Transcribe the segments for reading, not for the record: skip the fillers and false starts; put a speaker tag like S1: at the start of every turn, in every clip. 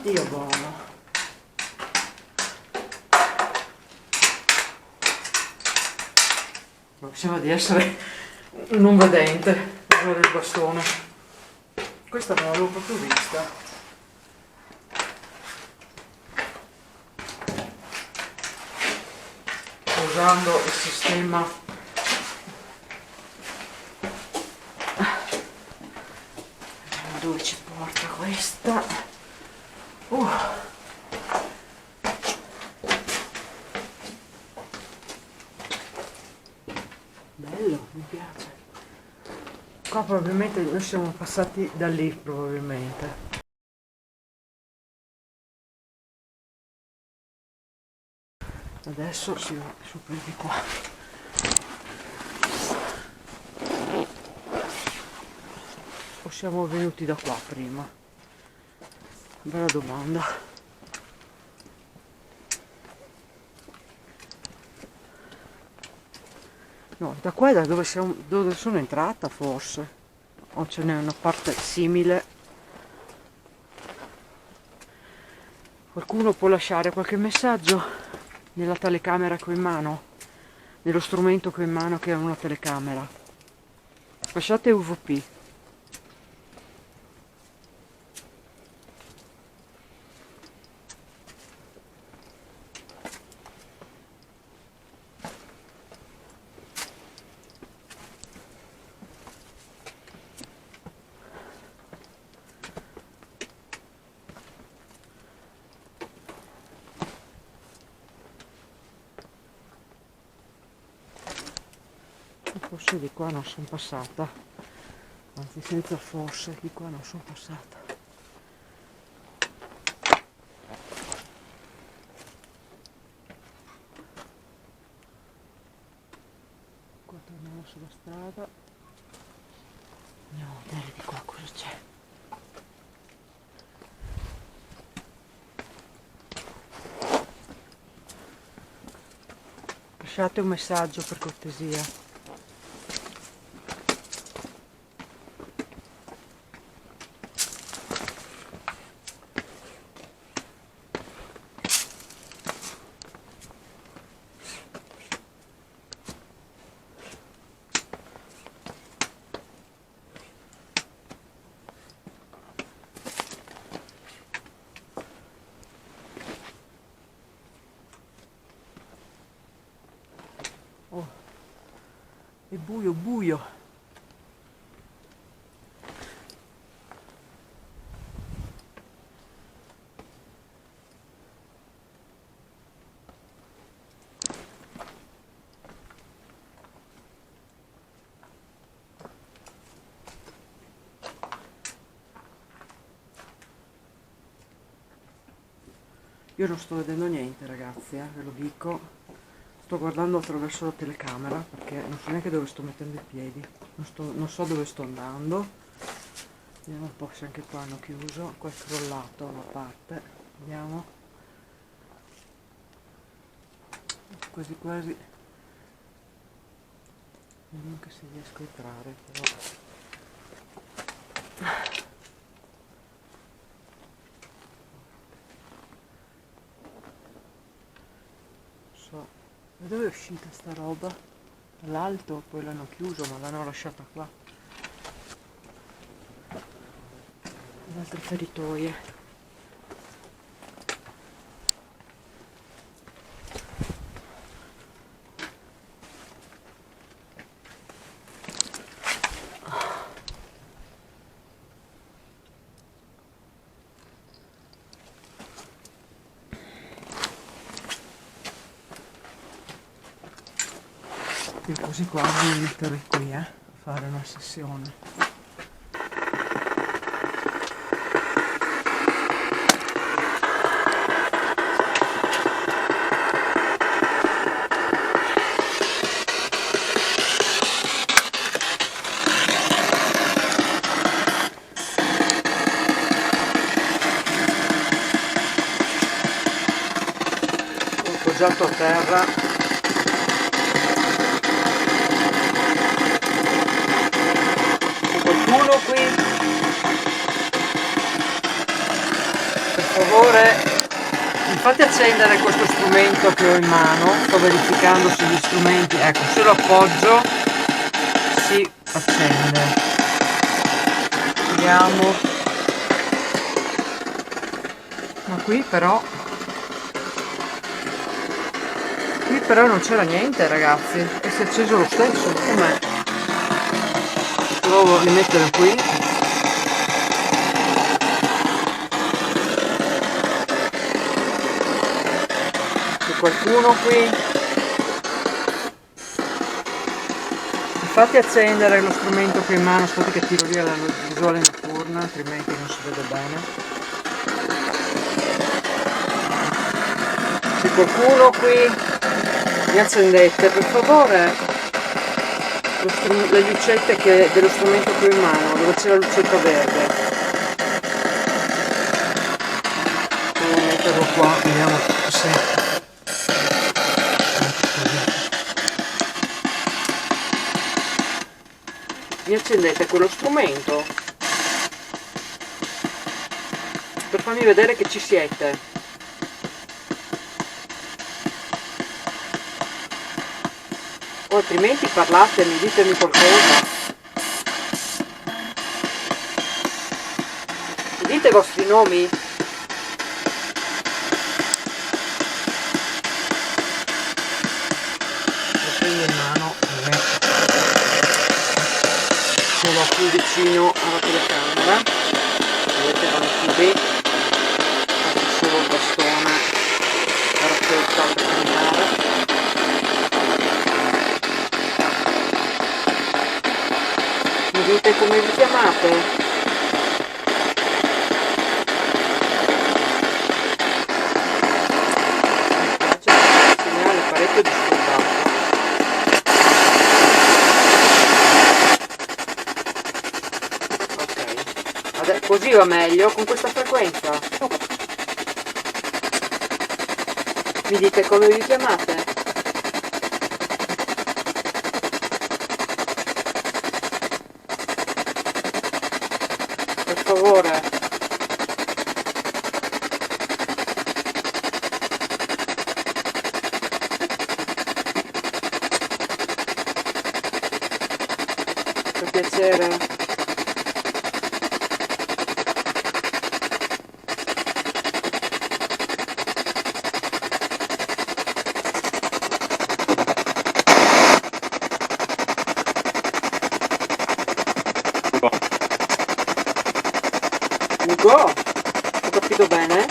S1: Dio buono. Ma sembra di essere un non vedente, quello del bastone. Questa non l'avevo proprio vista. Sto usando il sistema dove ci porta questa. Bello, mi piace. Qua probabilmente noi siamo passati da lì, probabilmente. Adesso si va su per di qua. O siamo venuti da qua prima? Bella domanda. No, da qua è da dove sono entrata forse. O ce n'è una parte simile. Qualcuno può lasciare qualche messaggio nella telecamera che ho in mano? Nello strumento che ho in mano che è una telecamera. Lasciate UVP. Forse di qua non sono passata, anzi senza forse di qua non sono passata. Qua torniamo sulla strada, andiamo a vedere di qua cosa c'è. Lasciate un messaggio per cortesia. Oh, è buio, buio. Io non sto vedendo niente ragazzi, ve lo dico. Sto guardando attraverso la telecamera perché non so neanche dove sto mettendo i piedi. Non so dove sto andando. Vediamo un po' se anche qua hanno chiuso. Qua è crollato una parte. Vediamo. Quasi quasi. Vediamo che se riesco a entrare però. Da dove è uscita sta roba? Dall'alto, poi l'hanno chiuso ma l'hanno lasciata qua. In altre feritoie. Io così quasi mi metterei qui a fare una sessione. Ho appoggiato a terra. Uno qui per favore, mi fate accendere questo strumento che ho in mano. Sto verificando se gli strumenti, ecco, se lo appoggio si accende. Vediamo. Ma qui però non c'era niente, ragazzi, e si è acceso lo stesso. Com'è? Provo a rimettere qui. C'è qualcuno qui? Mi fate accendere lo strumento qui in mano. Aspetta che tiro via la visuale notturna, altrimenti non si vede bene. C'è qualcuno qui? Mi accendete per favore le lucette dello strumento che ho in mano, dove c'è la lucetta verde. Devo metterlo qua, vediamo se mi accendete quello strumento per farmi vedere che ci siete. O altrimenti parlatemi, ditemi qualcosa. Dite i vostri nomi. Lo prendo in mano e ce l'ho più vicino alla telecamera. Vedete, non più bene. Faccio solo il bastone per ascoltare per camminare. Mi dite come vi chiamate? Mi piace il segnale parecchio disturbato. Ok, così va meglio con questa frequenza. Mi dite come vi chiamate? Per favore. Per piacere. Ugo, ho capito bene?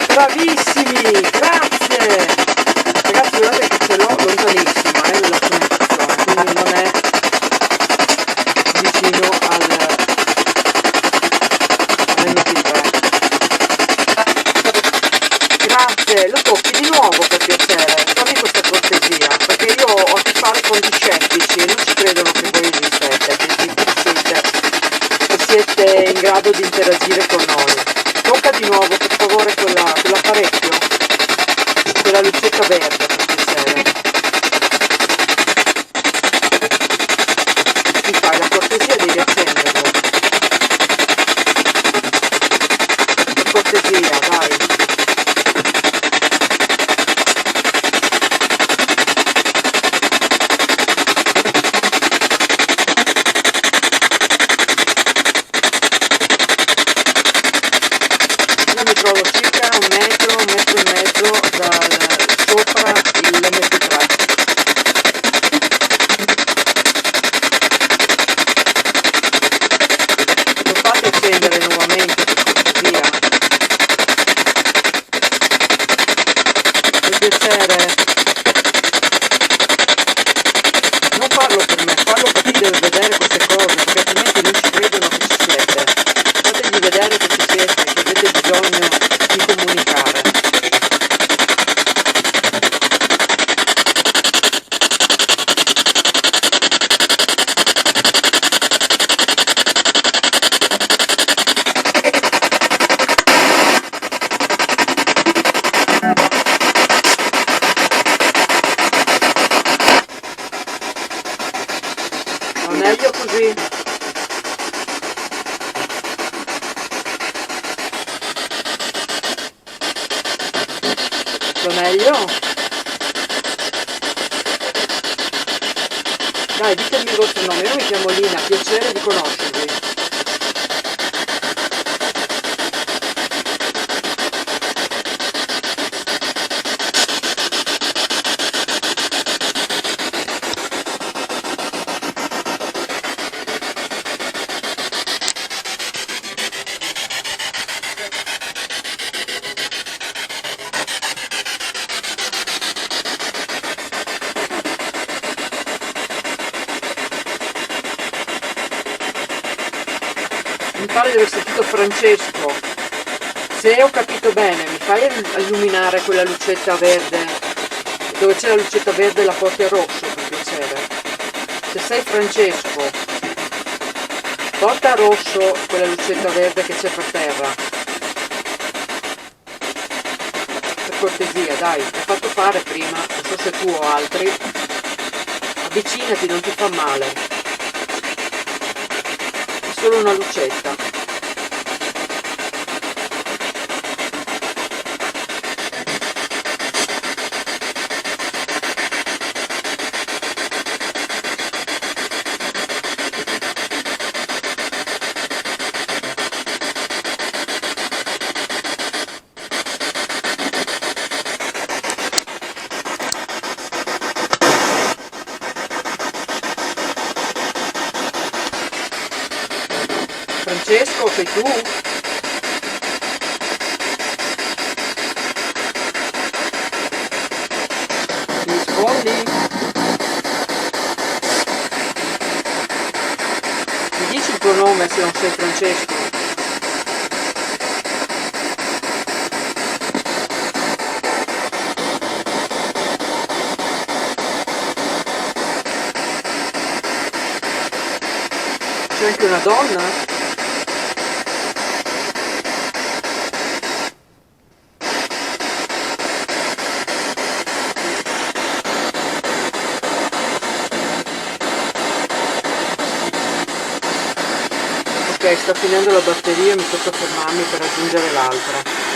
S1: Bravissimi, grazie! Ragazzi, guardate che ce l'ho lontanissima, nella connexione, quindi non è vicino all'MP3. Grazie, lo tocchi di nuovo per piacere, fammi questa cortesia, perché io ho a che fare con gli scettici e non ci credono che voi esistete, che siete in grado di interagire con noi. Tocca di nuovo per favore quell'apparecchio, quella lucetta verde per piacere. Mi fai la cortesia di riaccenderlo. Per cortesia, dai. Meglio così. Sto meglio? Dai, ditemi il vostro nome, io mi chiamo Lina, piacere di conoscervi. Mi pare di aver sentito Francesco. Se ho capito bene, mi fai illuminare quella lucetta verde? Dove c'è la lucetta verde la porti a rosso, per piacere. Se sei Francesco, porta a rosso quella lucetta verde che c'è per terra. Per cortesia, dai, l'ho fatto fare prima, non so se tu o altri. Avvicinati, non ti fa male. Solo una lucetta. Francesco, sei tu? Mi rispondi? Mi dici il tuo nome se non sei Francesco? C'è anche una donna? Ok, sta finendo la batteria e mi tocca fermarmi per raggiungere l'altra.